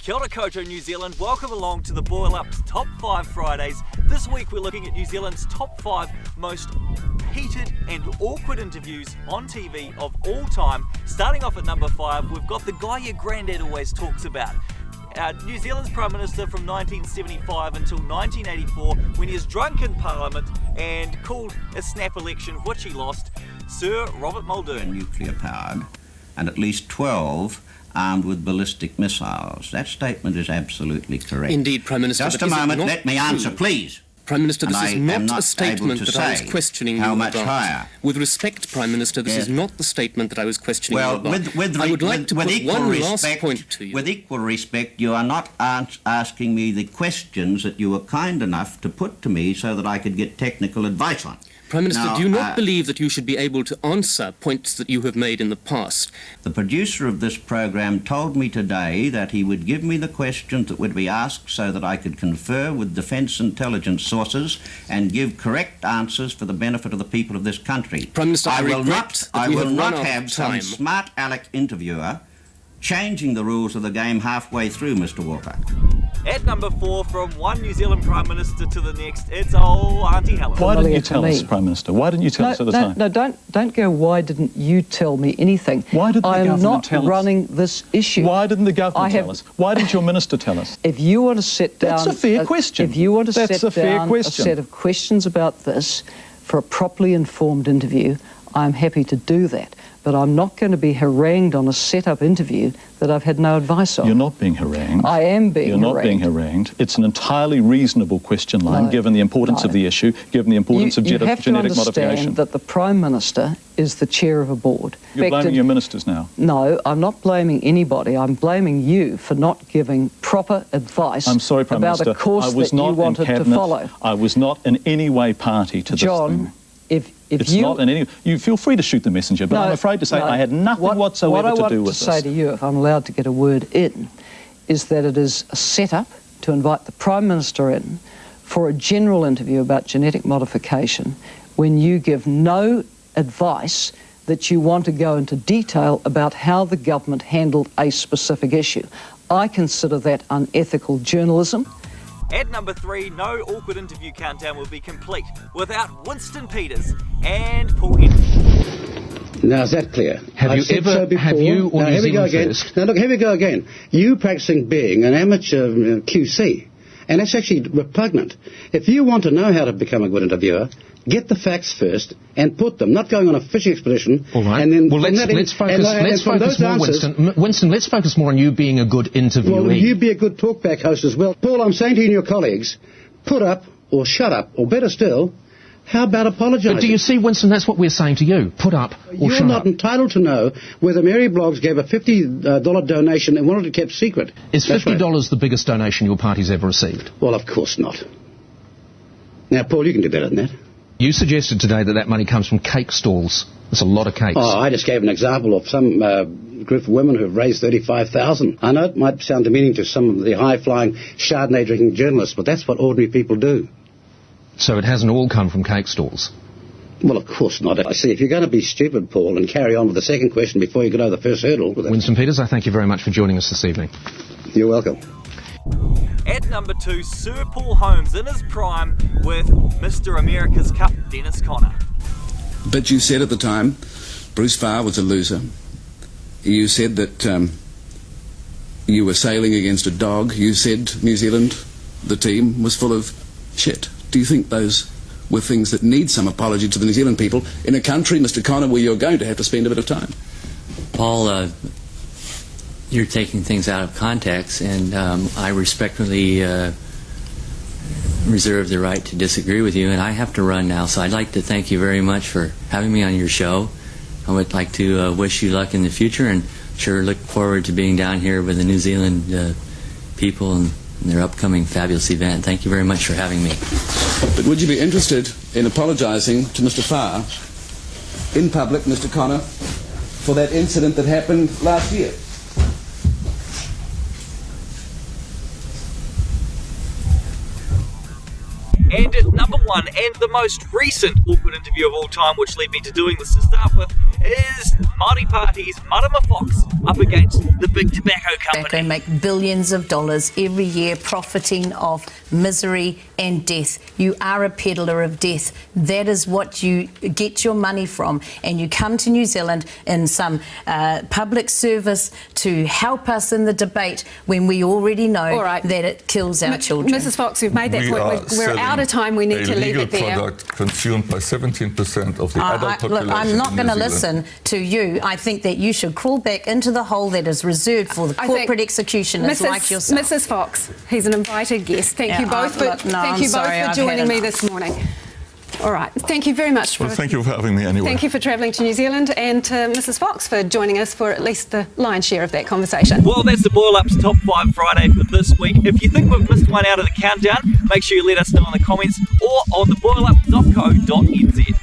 Kia ora koutou, New Zealand. Welcome along to the Boil Up's Top 5 Fridays. This week we're looking at New Zealand's top 5 most heated and awkward interviews on TV of all time. Starting off at number 5, we've got the guy your granddad always talks about. New Zealand's Prime Minister from 1975 until 1984, when he was drunk in Parliament and called a snap election, which he lost, Sir Robert Muldoon. Nuclear powered, and at least 12 armed with ballistic missiles. That statement is absolutely correct. Indeed, Prime Minister. Just a moment, let me answer, please. Prime Minister, this is not a statement that I was say questioning how you much about. higher. With respect, Prime Minister, this is not the statement that I was questioning you about. I would like to put one last point to you. With equal respect, you are not asking me the questions that you were kind enough to put to me so that I could get technical advice on. Prime Minister, do you not believe that you should be able to answer points that you have made in the past? The producer of this program told me today that he would give me the questions that would be asked so that I could confer with defence intelligence sources and give correct answers for the benefit of the people of this country. Prime Minister, I will not have some smart aleck interviewer changing the rules of the game halfway through, Mr. Walker. At number 4, from one New Zealand Prime Minister to the next, it's old Auntie Helen. Why didn't you tell us, Prime Minister? Why didn't you tell us at the time? No, don't go, why didn't you tell me anything? Why didn't the government tell us? I am not running this issue. Why didn't the government tell us? Why didn't your minister tell us? If you want to set down... That's a fair question. If you want to That's set down a set of questions about this for a properly informed interview, I'm happy to do that. But I'm not going to be harangued on a set-up interview that I've had no advice on. You're not being harangued. I am being harangued. You're not being harangued. It's an entirely reasonable question line, given the importance of the issue, given the importance of genetic modification. You have to understand that the Prime Minister is the chair of a board. You're blaming your ministers now. No, I'm not blaming anybody. I'm blaming you for not giving proper advice about a course that you wanted to follow. I was not in any way party to this thing. John, you feel free to shoot the messenger, but I'm afraid to say I had nothing whatsoever to do with this. What I want to say to you, if I'm allowed to get a word in, is that it is a set-up to invite the Prime Minister in for a general interview about genetic modification when you give no advice that you want to go into detail about how the government handled a specific issue. I consider that unethical journalism. At number 3, no awkward interview countdown will be complete without Winston Peters and Paul Henry. Now, is that clear? Have you or New Zealand first? Now, look, here we go again. You practicing being an amateur QC, and that's actually repugnant. If you want to know how to become a good interviewer, get the facts first and put them, not going on a fishing expedition. All right. And then well, let's focus more, Winston. Winston, let's focus more on you being a good interviewee. Well, you be a good talkback host as well. Paul, I'm saying to you and your colleagues, put up or shut up, or better still, how about apologising? But do you see, Winston, that's what we're saying to you. Put up or shut up. You're not entitled to know whether Mary Bloggs gave a $50 donation and wanted it kept secret. Is $50 the biggest donation your party's ever received? Well, of course not. Now, Paul, you can do better than that. You suggested today that money comes from cake stalls. That's a lot of cakes. Oh, I just gave an example of some group of women who have raised $35,000. I know it might sound demeaning to some of the high-flying, Chardonnay-drinking journalists, but that's what ordinary people do. So it hasn't all come from cake stalls? Well, of course not. I see, if you're going to be stupid, Paul, and carry on with the second question before you get over the first hurdle... Winston Peters, I thank you very much for joining us this evening. You're welcome. At number 2, Sir Paul Holmes in his prime with Mr. America's Cup, Dennis Conner. But you said at the time Bruce Farr was a loser. You said that you were sailing against a dog. You said New Zealand, the team, was full of shit. Do you think those were things that need some apology to the New Zealand people in a country, Mr. Conner, where you're going to have to spend a bit of time? Paul, you're taking things out of context, and I respectfully reserve the right to disagree with you, and I have to run now, so I'd like to thank you very much for having me on your show. I would like to wish you luck in the future, and sure look forward to being down here with the New Zealand people and their upcoming fabulous event. Thank you very much for having me. But would you be interested in apologising to Mr. Farr in public, Mr. Conner, for that incident that happened last year? And at number one and the most recent awkward interview of all time, which led me to doing this to start with, is Māori Party's Marama Fox up against the big tobacco company. Tobacco make billions of dollars every year profiting off misery and death. You are a peddler of death. That is what you get your money from, and you come to New Zealand in some public service to help us in the debate when we already know that it kills our children. Mrs Fox, you've made that point. We're out of time. We need to leave it there. Product consumed by 17% of the adult population. Look, I'm not going to in New listen to you. I think that you should crawl back into the hole that is reserved for the corporate executioners like yourself. Mrs Fox, he's an invited guest. Thank you both for joining me this morning. All right. Thank you very much. Well, thank you for having me anyway. Thank you for travelling to New Zealand, and Mrs Fox for joining us for at least the lion's share of that conversation. Well, that's the Boil Up's Top 5 Friday for this week. If you think we've missed one out of the countdown, make sure you let us know in the comments or on theboilup.co.nz.